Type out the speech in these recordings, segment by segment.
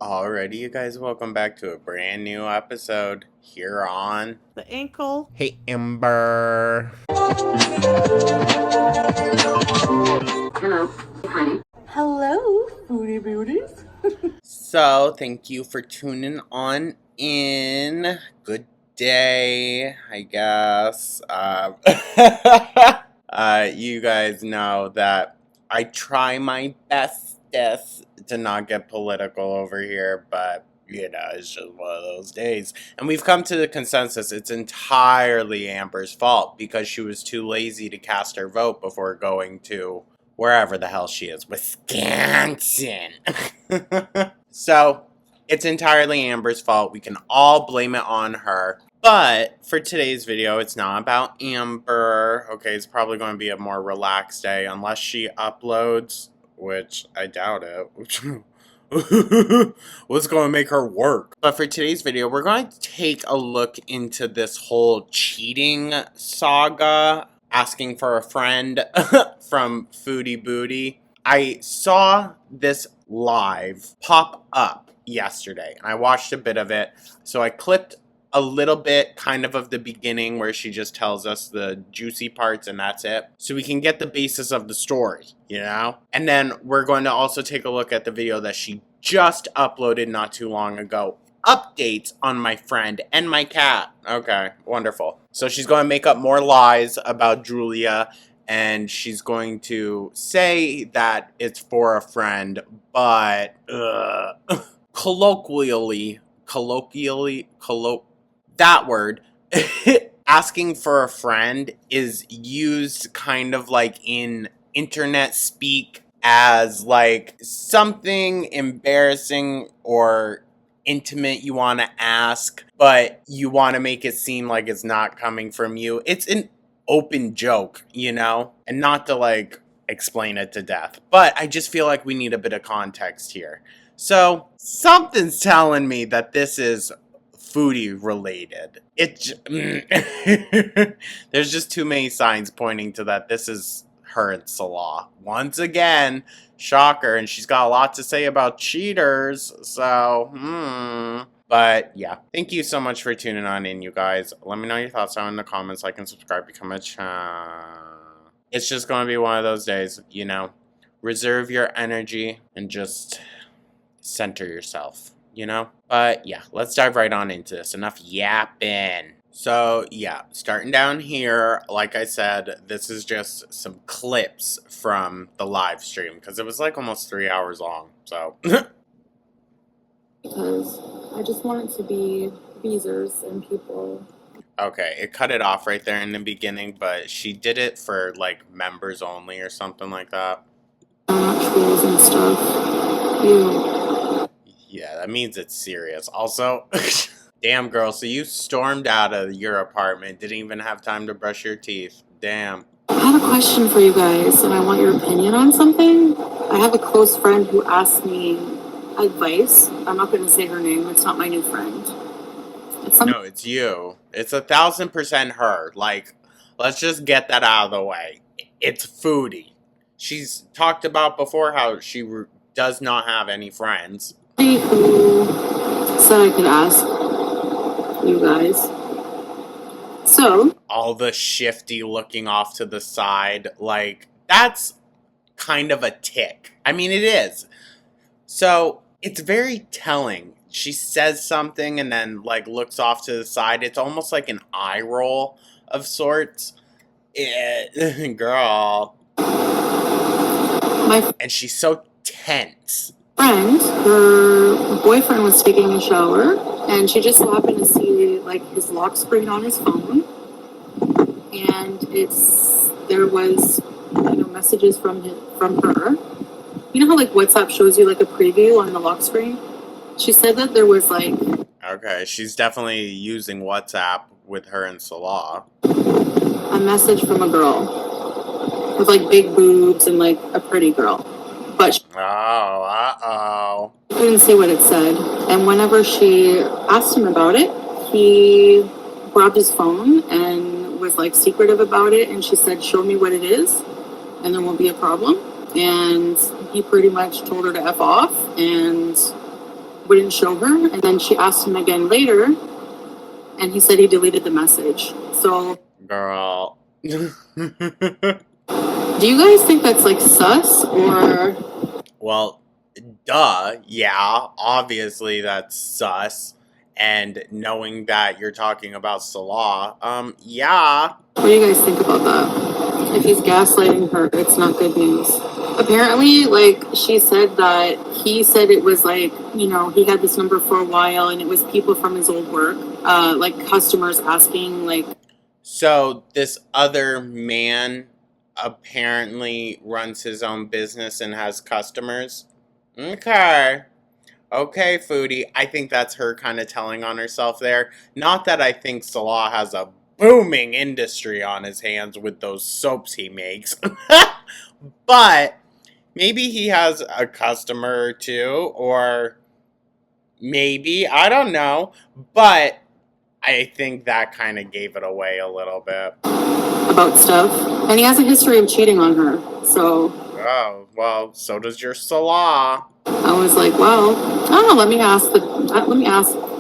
Alrighty, you guys, welcome back to a brand new episode here on The ankle. Hey, Ember. Hello, foodie beauties. So, thank you for tuning on in. Good day, I guess. You guys know that I try my bestest to not get political over here, but it's just one of those days. And we've come to the consensus it's entirely Amber's fault because she was too lazy to cast her vote before going to wherever the hell she is, Wisconsin. So, it's entirely Amber's fault. We can all blame it on her. But for today's video, it's not about Amber. Okay, it's probably going to be a more relaxed day unless she uploads, which I doubt it. What's going to make her work? But for today's video, we're going to take a look into this whole cheating saga, asking for a friend from Foodie Booty. I saw this live pop up yesterday, and I watched a bit of it. So I clipped a little bit kind of the beginning where she just tells us the juicy parts and that's it. So we can get the basis of the story, And then we're going to also take a look at the video that she just uploaded not too long ago. Updates on my friend and my cat. Okay, wonderful. So she's going to make up more lies about Julia, and she's going to say that it's for a friend, but that word, asking for a friend is used kind of like in internet speak as like something embarrassing or intimate you want to ask, but you want to make it seem like it's not coming from you. It's an open joke, and not to like explain it to death, but I just feel like we need a bit of context here. So something's telling me that this is Foodie related. There's just too many signs pointing to that this is her and Salah. Once again, shocker, and she's got a lot to say about cheaters, so, But yeah, thank you so much for tuning on in, you guys. Let me know your thoughts down in the comments, like and subscribe, become a It's just going to be one of those days, Reserve your energy and just center yourself, But yeah, let's dive right on into this. Enough yapping. So yeah, starting down here, like I said, this is just some clips from the live stream because it was like almost 3 hours long, so. Because I just want it to be Beezers and people. Okay, it cut it off right there in the beginning, but she did it for like members only or something like that. Trolls and stuff. Ew. Yeah, that means it's serious. Also, damn girl, so you stormed out of your apartment, didn't even have time to brush your teeth. Damn. I have a question for you guys, and I want your opinion on something. I have a close friend who asked me advice. I'm not going to say her name. It's not my new friend. No, it's you. It's 1,000% her. Like, let's just get that out of the way. It's Foodie. She's talked about before how she does not have any friends. Who said I could ask you guys. So, all the shifty looking off to the side, like, that's kind of a tick. I mean, it is. So, it's very telling. She says something and then, like, looks off to the side. It's almost like an eye roll of sorts. Girl. And she's so tense. Friend, her boyfriend was taking a shower, and she just so happened to see like his lock screen on his phone, and there was messages from her. You know how like WhatsApp shows you like a preview on the lock screen? She said that there was like, okay, she's definitely using WhatsApp with her and Salah, a message from a girl with like big boobs and like a pretty girl. But I couldn't see what it said. And whenever she asked him about it, he grabbed his phone and was like secretive about it. And she said, "Show me what it is, and there won't be a problem." And he pretty much told her to F off. And wouldn't show her. And then she asked him again later, and he said he deleted the message. So, Girl. do you guys think that's like sus or? Well, duh, yeah, obviously that's sus. And knowing that you're talking about Salah, yeah. What do you guys think about that? If he's gaslighting her, it's not good news. Apparently, like, she said that he said it was like, you know, he had this number for a while and it was people from his old work, like customers asking, like. So this other man apparently runs his own business and has customers. Okay. Okay, Foodie. I think that's her kind of telling on herself there. Not that I think Salah has a booming industry on his hands with those soaps he makes. But maybe he has a customer or two, or maybe, I don't know. But I think that kind of gave it away a little bit. About stuff. And he has a history of cheating on her, so. Oh, well, so does your Salah. I was like, well, I don't know. Let me ask,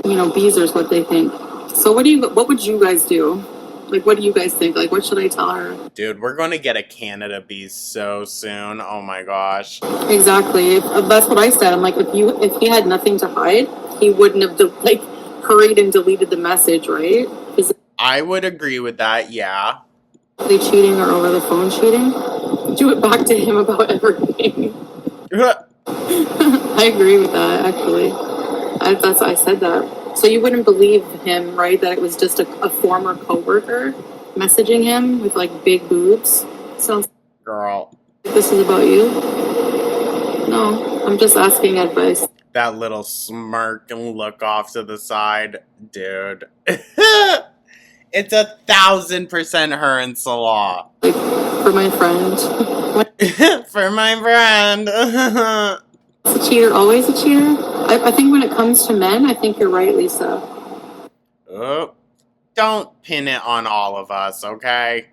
you know, Beezers what they think. So what would you guys do? Like, what do you guys think? Like, what should I tell her? Dude, we're going to get a Canada Bees so soon. Oh my gosh. Exactly. That's what I said. I'm like, if he had nothing to hide, he wouldn't have hurried and deleted the message, right? I would agree with that, yeah. Are they cheating or over the phone cheating? Do it back to him about everything. I agree with that, actually. I said that. So you wouldn't believe him, right? That it was just a former coworker messaging him with like big boobs. Sounds. Girl. This is about you? No, I'm just asking advice. That little smirk and look off to the side. Dude. It's 1,000% her and Salah. Like, for my friend. For my friend. A cheater, always a cheater? I think when it comes to men, I think you're right, Lisa. Oh, don't pin it on all of us, okay?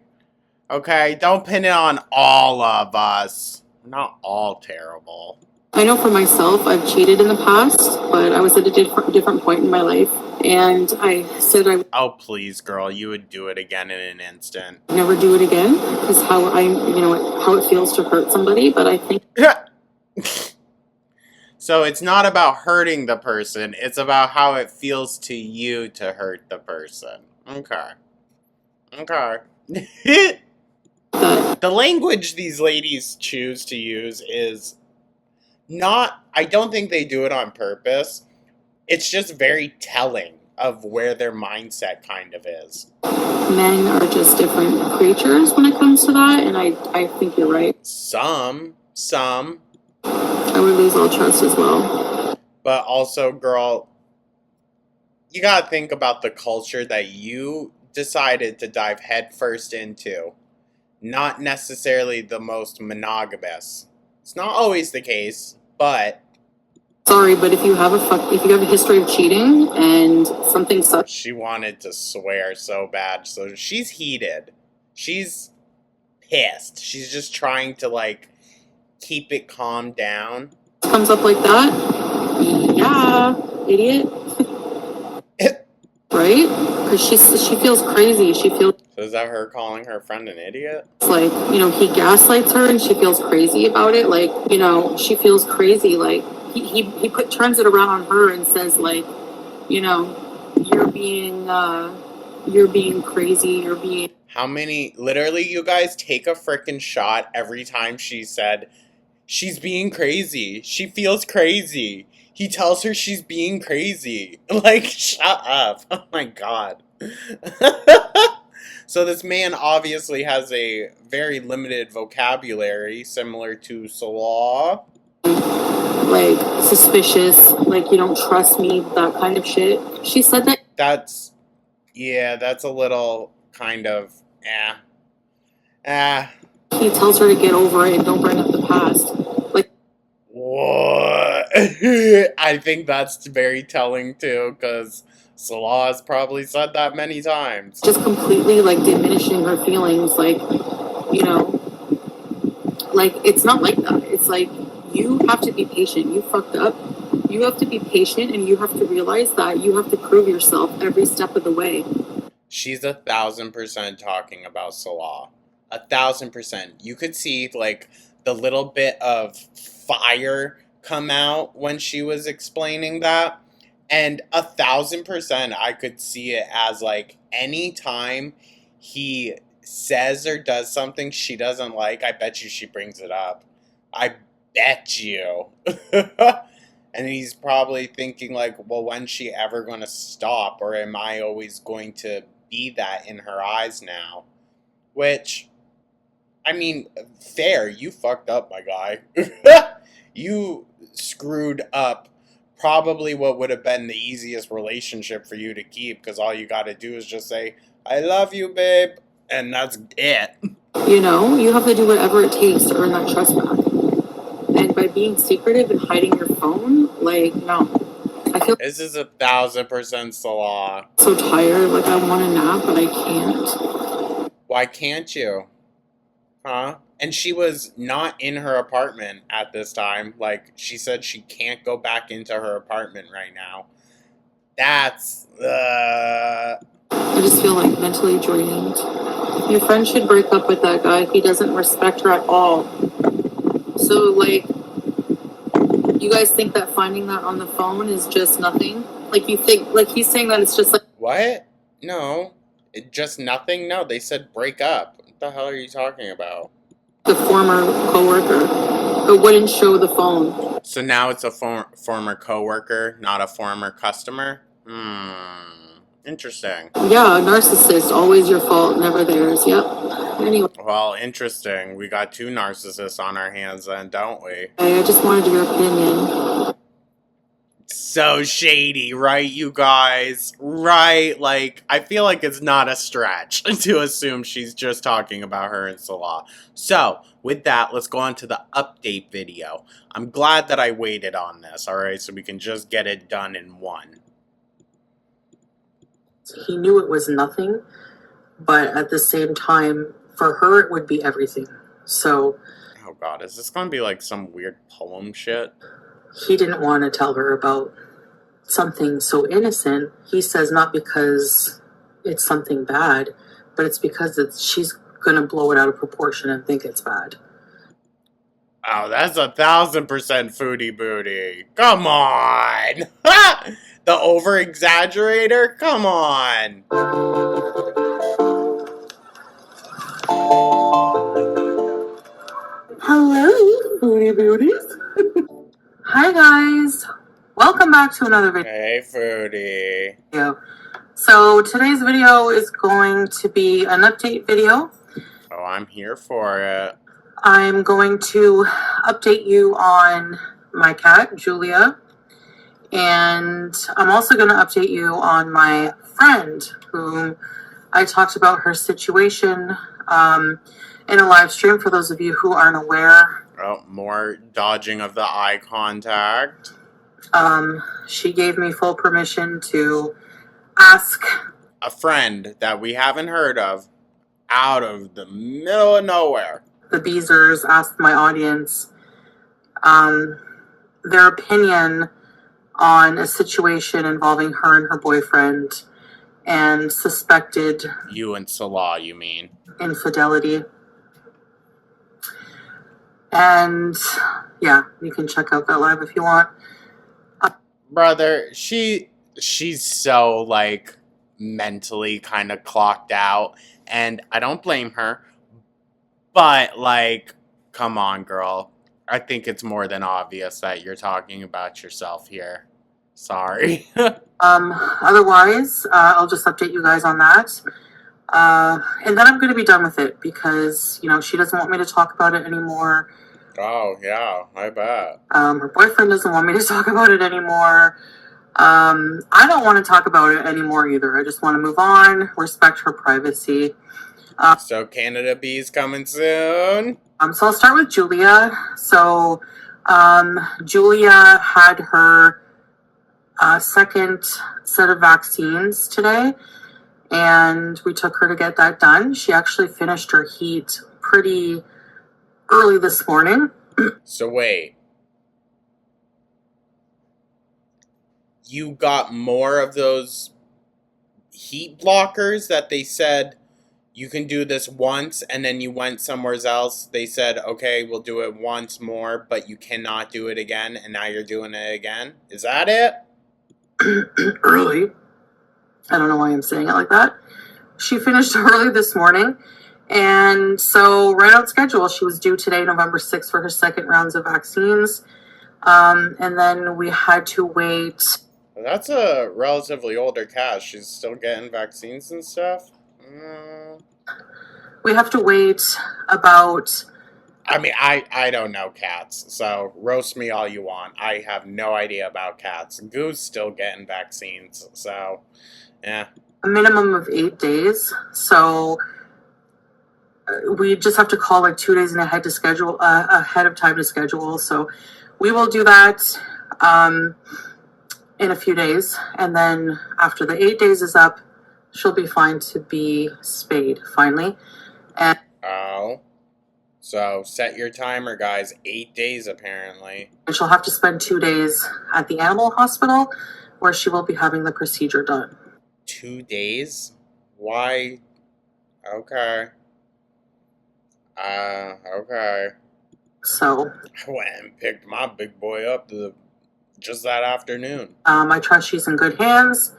Okay, don't pin it on all of us. We're not all terrible. I know for myself, I've cheated in the past, but I was at a different point in my life, and I said I would. Oh, please, girl, you would do it again in an instant. Never do it again, because how it feels to hurt somebody, but I think. So it's not about hurting the person, it's about how it feels to you to hurt the person. Okay. Okay. The language these ladies choose to use is not, I don't think they do it on purpose. It's just very telling of where their mindset kind of is. Men are just different creatures when it comes to that, and I think you're right. Some. I would lose all trust as well. But also, girl, you gotta think about the culture that you decided to dive headfirst into. Not necessarily the most monogamous. It's not always the case, but... Sorry, but if you have a history of cheating and something such... She wanted to swear so bad, so she's heated. She's pissed. She's just trying to, like, keep it calm down. Comes up like that? Yeah, idiot. Right? Because she feels crazy. She feels... So is that her calling her friend an idiot? It's like, he gaslights her and she feels crazy about it. Like, she feels crazy. Like, he turns it around on her and says, like, you're being crazy, you're being... How many... Literally, you guys take a frickin' shot every time she said, she's being crazy. She feels crazy. He tells her she's being crazy. Like, shut up. Oh my god. So this man obviously has a very limited vocabulary, similar to Salah. Like, suspicious, like, you don't trust me, that kind of shit. She said that... That's a little kind of, He tells her to get over it and don't bring up the past. Like... What? I think that's very telling, too, because Salah has probably said that many times. Just completely, like, diminishing her feelings, like, like, it's not like that. It's like, you have to be patient. You fucked up. You have to be patient, and you have to realize that you have to prove yourself every step of the way. She's 1,000% talking about Salah. 1,000%. You could see, like, the little bit of fire come out when she was explaining that. And 1,000% I could see it as, like, anytime he says or does something she doesn't like, I bet you she brings it up. I bet you. And he's probably thinking, like, well, when's she ever going to stop? Or am I always going to be that in her eyes now? Which, I mean, fair. You fucked up, my guy. You screwed up probably what would have been the easiest relationship for you to keep, because all you got to do is just say, I love you, babe. And that's it. You know, you have to do whatever it takes to earn that trust back. And by being secretive and hiding your phone, like, no. I feel This is 1,000% Salah. so tired, like I want a nap, but I can't. Why can't you? Huh? And she was not in her apartment at this time. Like, she said she can't go back into her apartment right now. That's, I just feel like mentally drained. Your friend should break up with that guy. He doesn't respect her at all. So, like, you guys think that finding that on the phone is just nothing? Like, you think, like, he's saying that it's just like... What? No. Just nothing? No, they said break up. What the hell are you talking about? The former coworker, but wouldn't show the phone. So now it's a former coworker, not a former customer? Interesting. Yeah, narcissist, always your fault, never theirs. Yep. Anyway. Well, interesting. We got two narcissists on our hands then, don't we? I just wanted your opinion. So shady, right, you guys? Right? Like, I feel like it's not a stretch to assume she's just talking about her and Salah. So, with that, let's go on to the update video. I'm glad that I waited on this, alright? So we can just get it done in one. He knew it was nothing, but at the same time, for her, it would be everything. So... Oh god, is this gonna be like some weird poem shit? He didn't want to tell her about something so innocent. He says not because it's something bad, but it's because she's going to blow it out of proportion and think it's bad. Oh, that's 1,000% foodie booty. Come on! The over-exaggerator? Come on! Hello, Foodie Beauties. Hi guys! Welcome back to another video. Hey, foodie. So today's video is going to be an update video. Oh, I'm here for it. I'm going to update you on my cat, Julia. And I'm also going to update you on my friend, whom I talked about her situation in a live stream, for those of you who aren't aware. Oh, more dodging of the eye contact. She gave me full permission to ask A friend that we haven't heard of out of the middle of nowhere. the Beezers, asked my audience their opinion on a situation involving her and her boyfriend and suspected You and Salah, you mean? infidelity. And yeah, you can check out that live if you want. Brother, she's so, like, mentally kind of clocked out, and I don't blame her, but, like, come on, girl. I think it's more than obvious that you're talking about yourself here. Sorry. Otherwise, I'll just update you guys on that. And then I'm going to be done with it because, you know, she doesn't want me to talk about it anymore. Oh, yeah, I bet. Her boyfriend doesn't want me to talk about it anymore. I don't want to talk about it anymore either. I just want to move on, respect her privacy. So Canada Bee's coming soon? So I'll start with Julia. So Julia had her second set of vaccines today, and we took her to get that done. She actually finished her heat pretty early this morning. So wait. you got more of those heat blockers that they said you can do this once, and then you went somewhere else. They said, okay, we'll do it once more, but you cannot do it again, and now you're doing it again. Is that it? Early. I don't know why I'm saying it like that. She finished early this morning, and so right on schedule. She was due today, November 6th, for her second rounds of vaccines. And then we had to wait. Well, that's a relatively older cat. She's still getting vaccines and stuff. We have to wait about... I mean, I don't know cats, so roast me all you want. I have no idea about cats. Goo's still getting vaccines, so, yeah. A minimum of 8 days, so we just have to call like 2 days ahead to schedule, ahead of time to schedule, so we will do that in a few days, and then after the 8 days is up, she'll be fine to be spayed, finally. And oh. So, set your timer, guys. 8 days, apparently. and she'll have to spend 2 days at the animal hospital, where she will be having the procedure done. 2 days? Why? Okay. Okay. So, I went and picked my big boy up just that afternoon. I trust she's in good hands.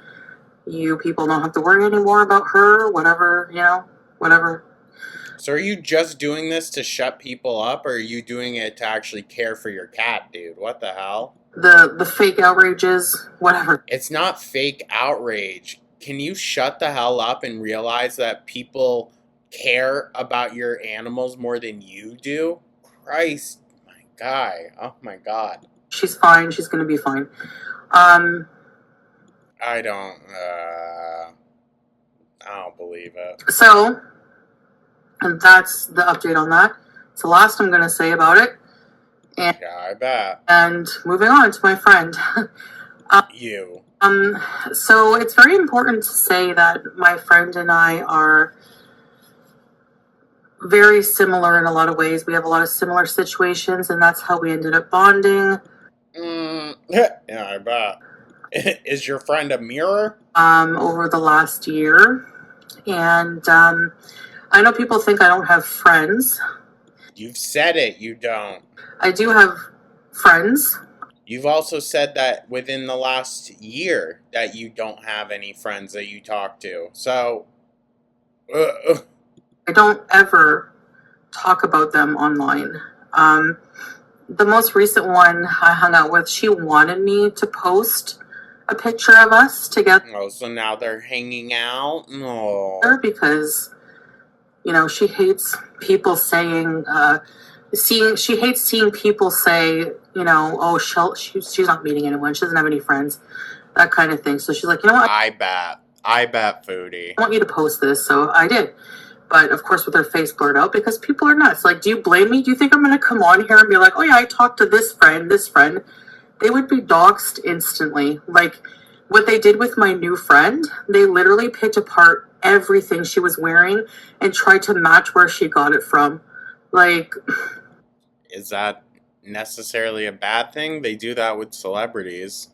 You people don't have to worry anymore about her, whatever, whatever. So are you just doing this to shut people up, or are you doing it to actually care for your cat, dude? What the hell? The fake outrages, whatever. It's not fake outrage. Can you shut the hell up and realize that people care about your animals more than you do? Christ, my guy. Oh my God. She's fine. She's going to be fine. I don't believe it. So, and that's the update on that. It's the last I'm going to say about it. And, Yeah, I bet. And moving on to my friend. You. So it's very important to say that my friend and I are very similar in a lot of ways. We have a lot of similar situations, and that's how we ended up bonding. Yeah, I bet. Is your friend a mirror? Over the last year. And I know people think I don't have friends. You've said it, you don't. I do have friends. You've also said that within the last year that you don't have any friends that you talk to. So, I don't ever talk about them online. The most recent one I hung out with, she wanted me to post a picture of us together. Oh, so now they're hanging out? No. Because, she hates people saying, she hates seeing people say, oh, she's not meeting anyone. She doesn't have any friends. That kind of thing. So she's like, you know what? I bet, Foodie. I want you to post this. So I did. But, of course, with her face blurred out, because people are nuts. Like, do you blame me? Do you think I'm going to come on here and be like, oh, yeah, I talked to this friend. They would be doxxed instantly. Like, what they did with my new friend, they literally picked apart everything she was wearing and tried to match where she got it from. Like... Is that necessarily a bad thing? They do that with celebrities.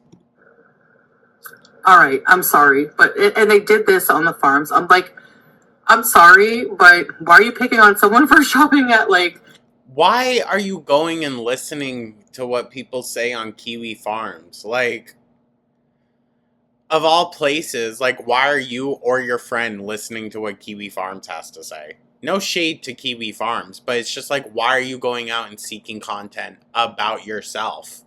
All right, I'm sorry. And they did this on the farms. I'm like... I'm sorry, but why are you picking on someone for shopping at, like... Why are you going and listening to what people say on Kiwi Farms? Like, of all places, like, why are you or your friend listening to what Kiwi Farms has to say? No shade to Kiwi Farms, but it's just like, why are you going out and seeking content about yourself?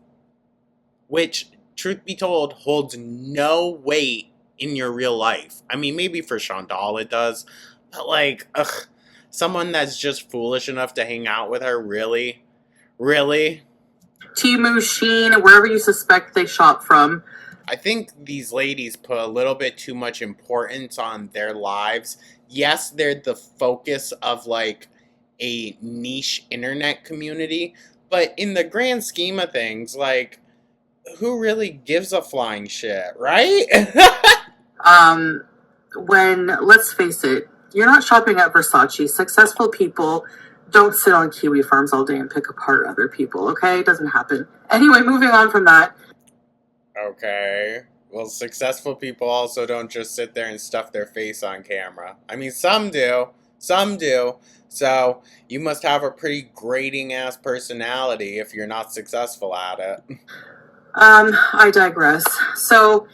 Which, truth be told, holds no weight in your real life. I mean, maybe for Chantal it does, but like, ugh, someone that's just foolish enough to hang out with her, really? Really? Temu, Shein, wherever you suspect they shop from. I think these ladies put a little bit too much importance on their lives. Yes, they're the focus of like a niche internet community, but in the grand scheme of things, like, who really gives a flying shit, right? Let's face it, you're not shopping at Versace. Successful people don't sit on Kiwi Farms all day and pick apart other people, okay? It doesn't happen. Anyway, moving on from that. Okay. Well, successful people also don't just sit there and stuff their face on camera. I mean, some do. Some do. So, you must have a pretty grating ass personality if you're not successful at it. I digress. So,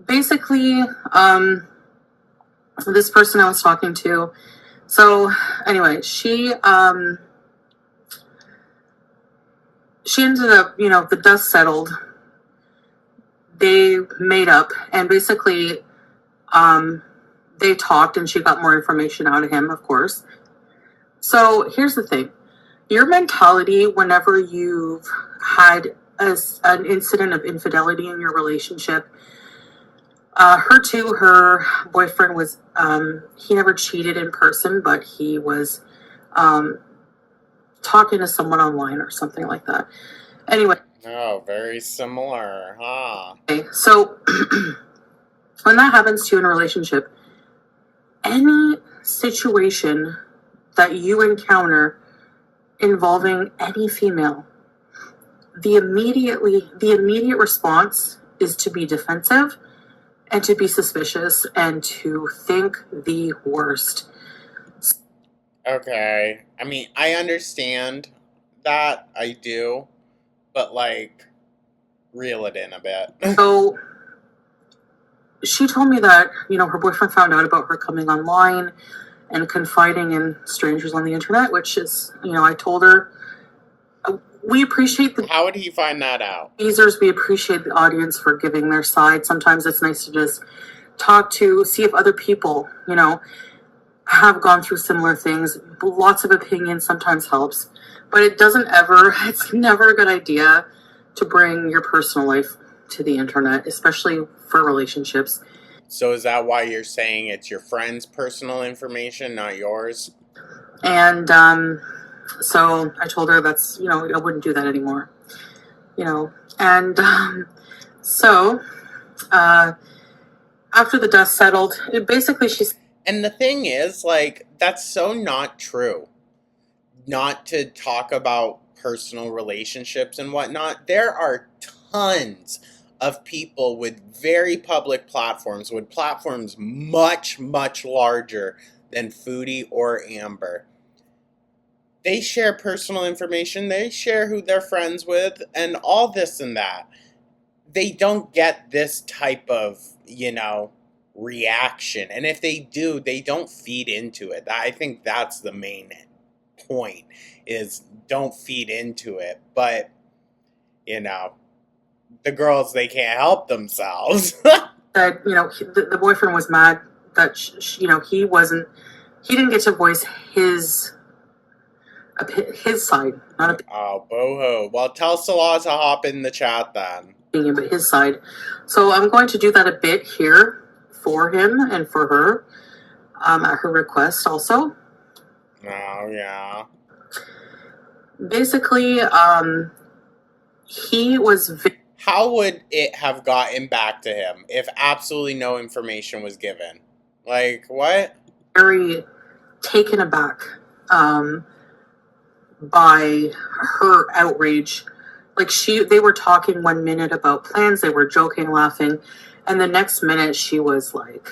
basically, this person I was talking to, so anyway, she ended up, the dust settled. They made up, and basically, they talked, and she got more information out of him, of course. So here's the thing. Your mentality whenever you've had an incident of infidelity in your relationship, her boyfriend was, he never cheated in person, but he was talking to someone online or something like that. Anyway. Oh, very similar, huh? Okay, so when that happens to you in a relationship, any situation that you encounter involving any female, the immediate response is to be defensive and to be suspicious and to think the worst. Okay. I mean, I understand that. I do. But, like, reel it in a bit. So, she told me that, her boyfriend found out about her coming online and confiding in strangers on the internet, which is, I told her, we appreciate the... How would he find that out? Users, we appreciate the audience for giving their side. Sometimes it's nice to just see if other people, have gone through similar things. Lots of opinions sometimes helps. But it's never a good idea to bring your personal life to the internet, especially for relationships. So is that why you're saying it's your friend's personal information, not yours? And so I told her that's, I wouldn't do that anymore. And so after the dust settled, she's... And the thing is, like, that's so not true. Not to talk about personal relationships and whatnot. There are tons of people with very public platforms, with platforms much, much larger than Foodie or Amber. They share personal information, they share who they're friends with, and all this and that. They don't get this type of, reaction. And if they do, they don't feed into it. I think that's the main point, is don't feed into it. But, the girls, they can't help themselves. That, the boyfriend was mad that, he didn't get to voice his side. Oh, boo-hoo. Well, tell Salah to hop in the chat then. But his side. So I'm going to do that a bit here for him and for her, at her request also. Oh, yeah. Basically, he was... How would it have gotten back to him if absolutely no information was given? Like, what? Very taken aback by her outrage. Like, they were talking 1 minute about plans, they were joking, laughing, and the next minute she was, like,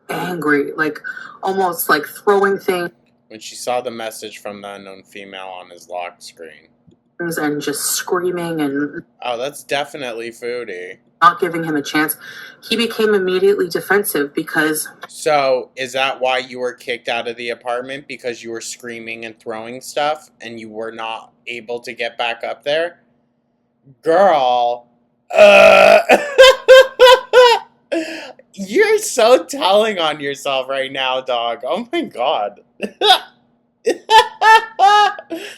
angry, like, almost, like, throwing things. When she saw the message from the unknown female on his lock screen. And just screaming and... Oh, that's definitely Foodie. Not giving him a chance. He became immediately defensive because... So, is that why you were kicked out of the apartment? Because you were screaming and throwing stuff and you were not able to get back up there? Girl. You're so telling on yourself right now, dog. Oh my god.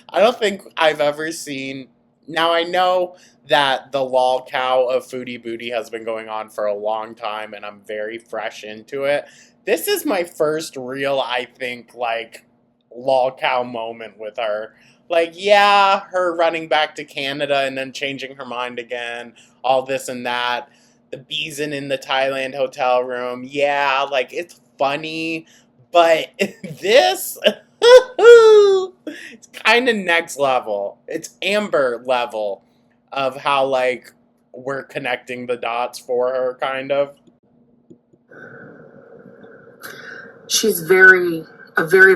I don't think I've ever seen... Now, I know that the lol cow of Foodie Booty has been going on for a long time, and I'm very fresh into it. This is my first real, I think, like, lol cow moment with her. Like, yeah, her running back to Canada and then changing her mind again, all this and that. The beezing in the Thailand hotel room. Yeah, like, it's funny, but this... It's kind of next level. It's Amber level of how, like, we're connecting the dots for her, kind of. She's a very,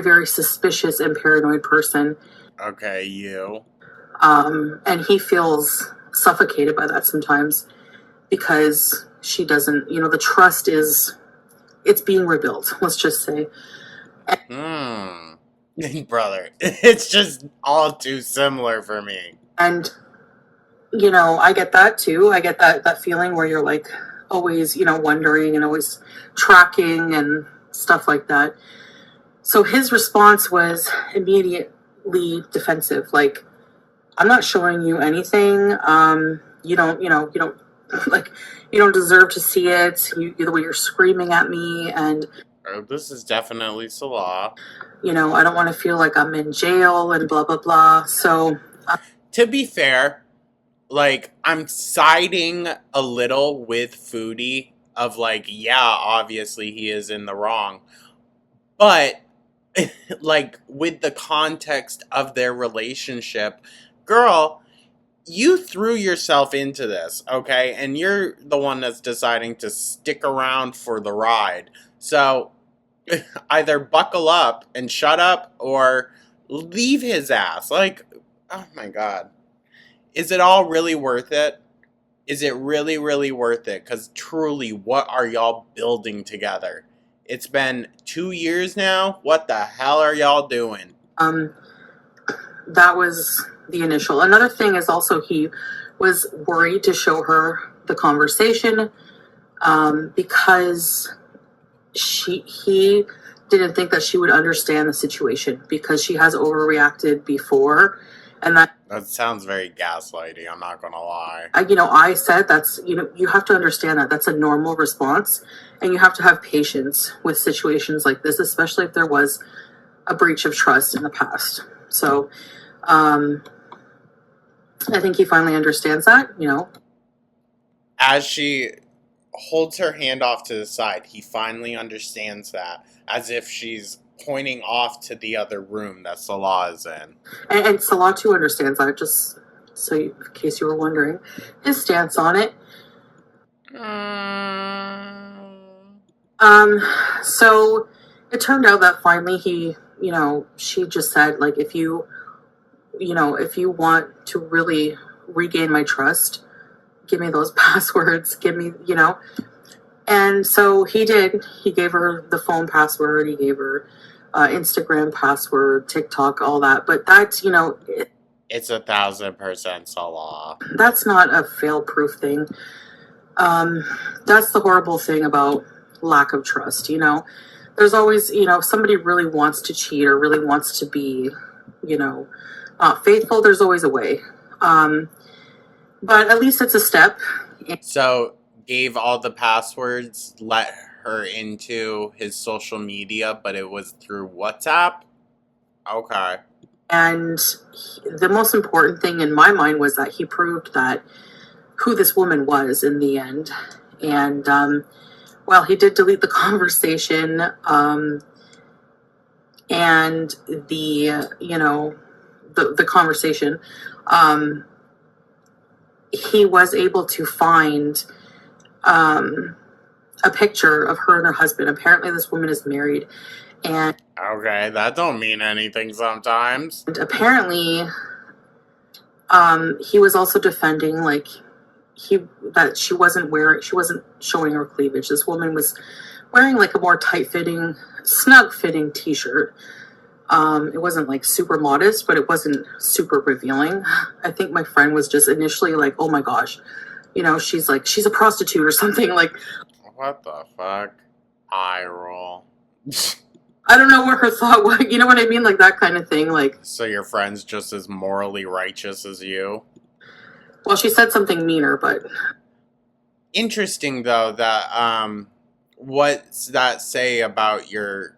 very suspicious and paranoid person. Okay, you. And he feels suffocated by that sometimes because she doesn't, the trust it's being rebuilt, let's just say. Brother, it's just all too similar for me. And, I get that too. I get that feeling where you're like always, wondering and always tracking and stuff like that. So his response was immediately defensive. Like, I'm not showing you anything. You don't like, you don't deserve to see it. The way you're screaming at me, and this is definitely Salah. I don't want to feel like I'm in jail and blah blah blah. So, to be fair, like, I'm siding a little with Foodie of like, yeah, obviously he is in the wrong, but like, with the context of their relationship, girl, you threw yourself into this, okay? And you're the one that's deciding to stick around for the ride. So, either buckle up and shut up or leave his ass. Like, oh my god. Is it all really worth it? Is it really, really worth it? Because truly, what are y'all building together? It's been 2 years now. What the hell are y'all doing? That was the initial. Another thing is also he was worried to show her the conversation because he didn't think that she would understand the situation because she has overreacted before, and that sounds very gaslighty. I'm not gonna lie. I said that's you have to understand that that's a normal response, and you have to have patience with situations like this, especially if there was a breach of trust in the past. So, I think he finally understands that. As she holds her hand off to the side, he finally understands that, as if she's pointing off to the other room that Salah is in. And Salah too understands that, just so in case you were wondering his stance on it. So it turned out that finally he, she just said, like, if you want to really regain my trust, give me those passwords, give me, And so he did. He gave her the phone password. He gave her Instagram password, TikTok, all that. But that's, it's 1,000% Salah. That's not a fail-proof thing. That's the horrible thing about lack of trust, There's always, if somebody really wants to cheat or really wants to be, faithful, there's always a way. But at least it's a step. So, gave all the passwords, let her into his social media, but it was through WhatsApp? Okay. And the most important thing in my mind was that he proved that who this woman was in the end. And, well, he did delete the conversation, and the conversation, he was able to find a picture of her and her husband. Apparently this woman is married, and okay, that don't mean anything sometimes. And apparently he was also defending, like, that she wasn't showing her cleavage. This woman was wearing like a more tight-fitting, snug-fitting t-shirt. It wasn't like super modest, but it wasn't super revealing. I think my friend was just initially like, oh my gosh, she's a prostitute or something. Like, what the fuck? Eye roll. I don't know what her thought was. You know what I mean? Like that kind of thing. Like, so your friend's just as morally righteous as you? Well, she said something meaner, but interesting though that what's that say about your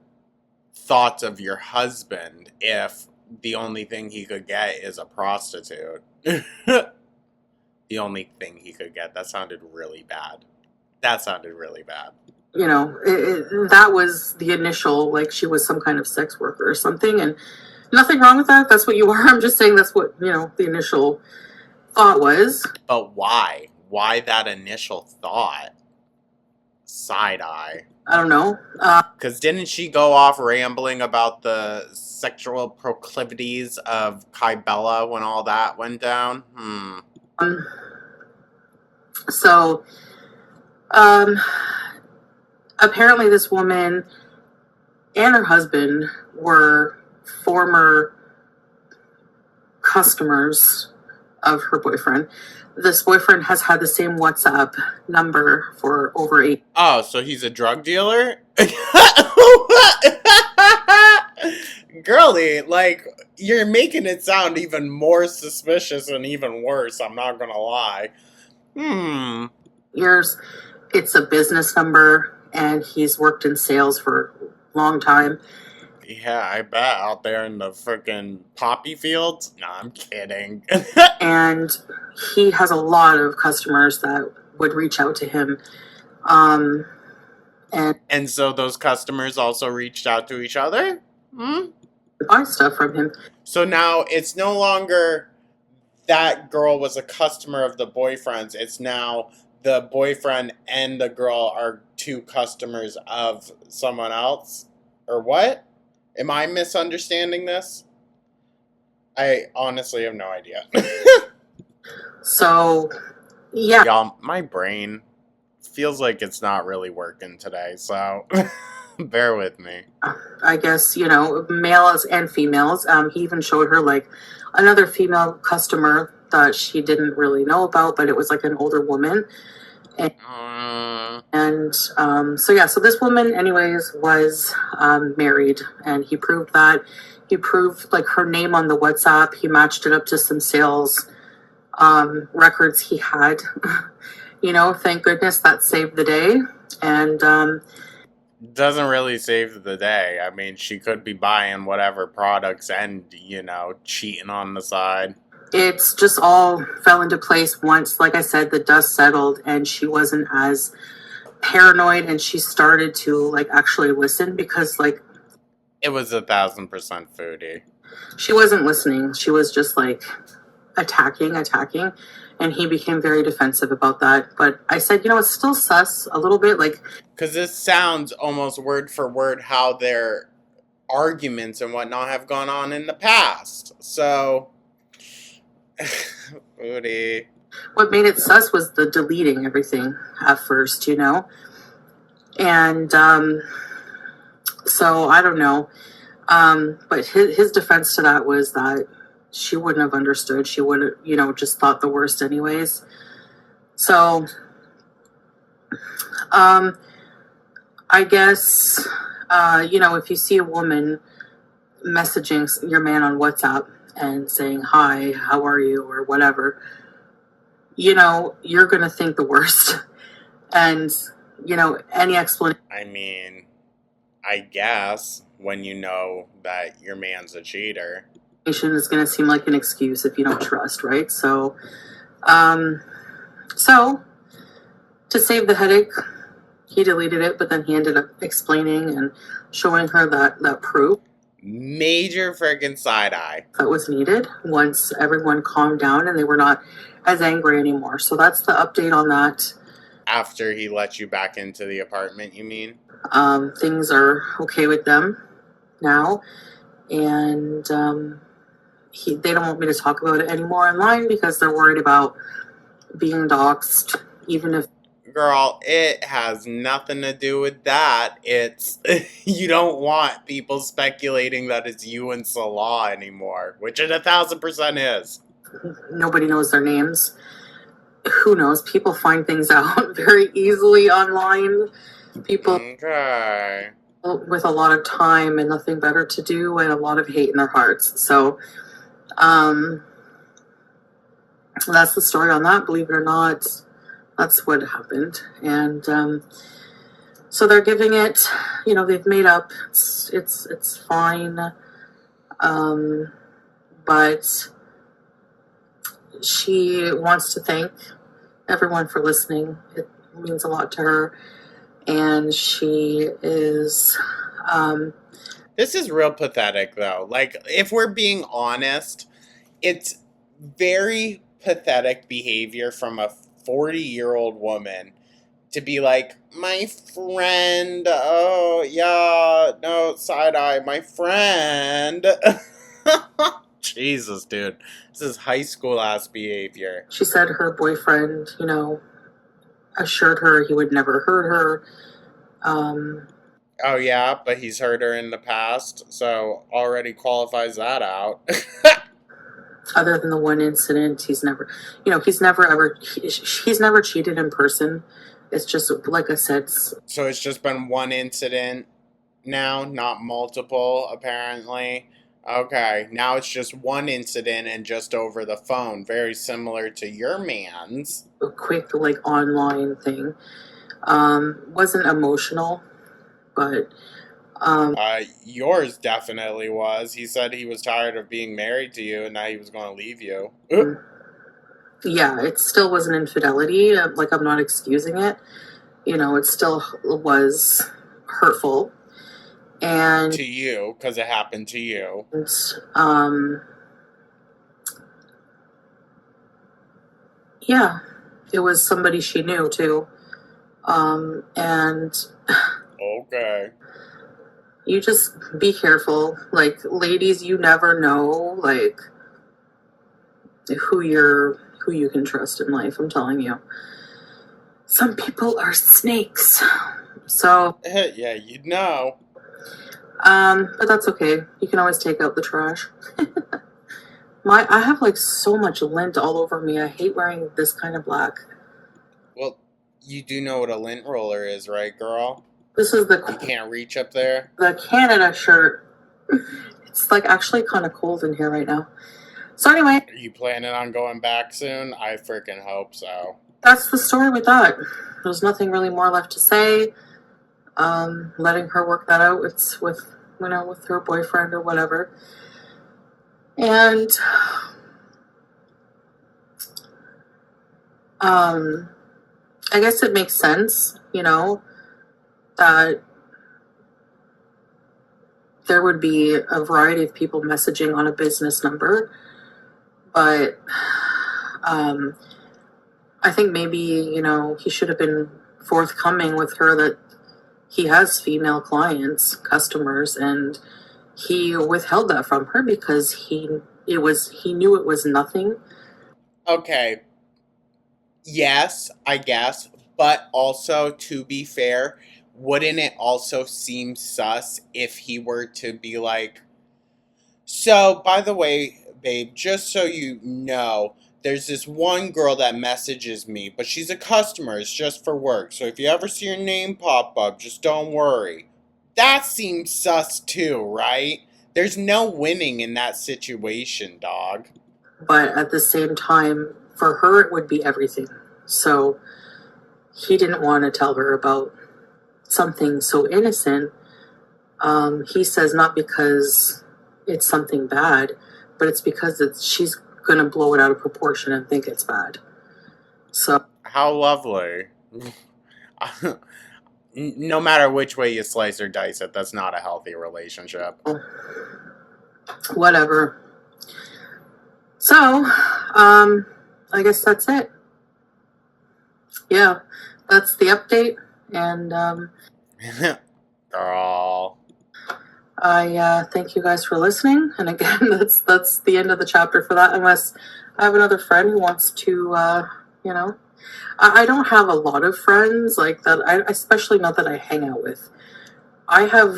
thoughts of your husband if the only thing he could get is a prostitute? The only thing he could get. That sounded really bad. That was the initial, like, she was some kind of sex worker or something, and nothing wrong with that. That's what you are. I'm just saying that's what, the initial thought was. But why? why that initial thought? Side eye. I don't know. Because didn't she go off rambling about the sexual proclivities of Kybella when all that went down? So, apparently this woman and her husband were former customers of her boyfriend. This boyfriend has had the same WhatsApp number for over 8. Oh, so he's a drug dealer? Girly, like, you're making it sound even more suspicious and even worse, I'm not gonna lie. Years. It's a business number, and he's worked in sales for a long time. Yeah, I bet, out there in the frickin' poppy fields? No, I'm kidding. And he has a lot of customers that would reach out to him. And so those customers also reached out to each other? Buy stuff from him. So now it's no longer that girl was a customer of the boyfriend's. It's now the boyfriend and the girl are two customers of someone else? Or what? Am I misunderstanding this? I honestly have no idea. So, yeah. Y'all, my brain feels like it's not really working today, so bear with me. I guess, males and females. He even showed her, like, another female customer that she didn't really know about, but it was, like, an older woman. So this woman, anyways, was married, and he proved that. He proved, like, her name on the WhatsApp. He matched it up to some sales records he had. Thank goodness that saved the day. And doesn't really save the day. I mean, she could be buying whatever products and, cheating on the side. It's just all fell into place once, like I said, the dust settled and she wasn't as paranoid, and she started to, like, actually listen, because, like, it was 1,000% Foodie. She wasn't listening. She was just, like, attacking, and he became very defensive about that. But I said, it's still sus a little bit, like, because this sounds almost word for word how their arguments and whatnot have gone on in the past. So, Foodie. What made it sus was the deleting everything at first, and so I don't know. But his defense to that was that she wouldn't have understood. She would have, just thought the worst anyways. So, I guess, if you see a woman messaging your man on WhatsApp and saying, hi, how are you, or whatever, you're going to think the worst. And, any explanation. I mean, I guess when you know that your man's a cheater, is going to seem like an excuse if you don't trust, right? So, to save the headache, he deleted it, but then he ended up explaining and showing her that proof. Major friggin' side eye. That was needed once everyone calmed down and they were not as angry anymore. So that's the update on that. After he let you back into the apartment, you mean? Things are okay with them now, and they don't want me to talk about it anymore online because they're worried about being doxxed, even if... Girl, it has nothing to do with that. It's, you don't want people speculating that it's you and Salah anymore, which it 1,000% is. Nobody knows their names. Who knows? People find things out very easily online. People okay. with a lot of time and nothing better to do and a lot of hate in their hearts. So, that's the story on that. Believe it or not, that's what happened. And so they're giving it, they've made up. It's fine. But she wants to thank everyone for listening. It means a lot to her. And she is... this is real pathetic, though. Like, if we're being honest, it's very pathetic behavior from a 40-year-old woman to be like, my friend, oh, yeah, no, side-eye, my friend. Jesus, dude. This is high school-ass behavior. She said her boyfriend, assured her he would never hurt her. Oh, yeah, but he's hurt her in the past, so already qualifies that out. Other than the one incident, he's never cheated in person. It's just, like I said. So it's just been one incident now, not multiple, apparently. Okay, now it's just one incident and just over the phone. Very similar to your man's. A quick, online thing. Wasn't emotional, but... Yours definitely was. He said he was tired of being married to you and that he was going to leave you. Yeah, it still was an infidelity. I'm not excusing it. It still was hurtful. And to you, because it happened to you. Yeah, it was somebody she knew too. And okay. You just be careful. Ladies, you never know, who you can trust in life. I'm telling you. Some people are snakes. So. Yeah, you'd know. But that's okay. You can always take out the trash. I have so much lint all over me. I hate wearing this kind of black. Well, you do know what a lint roller is, right, girl? This is You can't reach up there? The Canada shirt. It's actually kind of cold in here right now. So anyway. Are you planning on going back soon? I freaking hope so. That's the story with that. There's nothing really more left to say. Letting her work that out. It's with her boyfriend or whatever. And I guess it makes sense, that there would be a variety of people messaging on a business number. But I think maybe, he should have been forthcoming with her that he has female clients, customers, and he withheld that from her because he knew it was nothing. Okay. Yes, I guess. But also, to be fair, wouldn't it also seem sus if he were to be like, so, by the way, babe, just so you know, there's this one girl that messages me, but she's a customer. It's just for work. So if you ever see her name pop up, just don't worry. That seems sus too, right? There's no winning in that situation, dog. But at the same time, for her, it would be everything. So he didn't want to tell her about something so innocent. He says not because it's something bad, but it's because she's going to blow it out of proportion and think it's bad. So. How lovely. No matter which way you slice or dice it, that's not a healthy relationship. Whatever. So, I guess that's it. Yeah, that's the update. And, girl. I thank you guys for listening. And again, that's the end of the chapter for that, unless I have another friend who wants to, I don't have a lot of friends like that, especially not that I hang out with. I have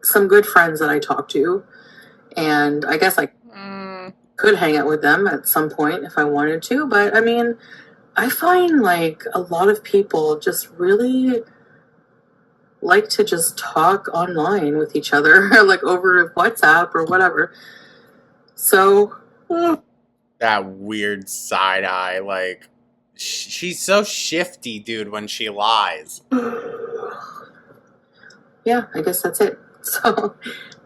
some good friends that I talk to, and I guess I could hang out with them at some point if I wanted to, but I mean, I find a lot of people just really like to just talk online with each other, over WhatsApp or whatever. So. That weird side eye, she's so shifty, dude, when she lies. Yeah, I guess that's it. So,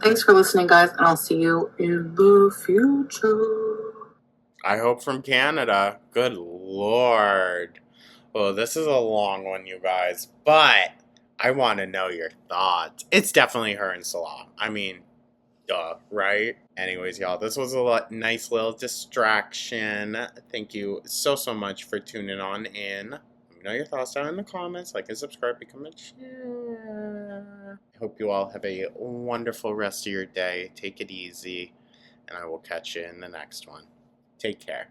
thanks for listening, guys, and I'll see you in the future. I hope from Canada. Good Lord. Well, this is a long one, you guys, but I want to know your thoughts. It's definitely her and Salah. I mean, duh, right? Anyways, y'all, this was nice little distraction. Thank you so much for tuning on in. Let me know your thoughts down in the comments. Like and subscribe, become a chair. I hope you all have a wonderful rest of your day. Take it easy, and I will catch you in the next one. Take care.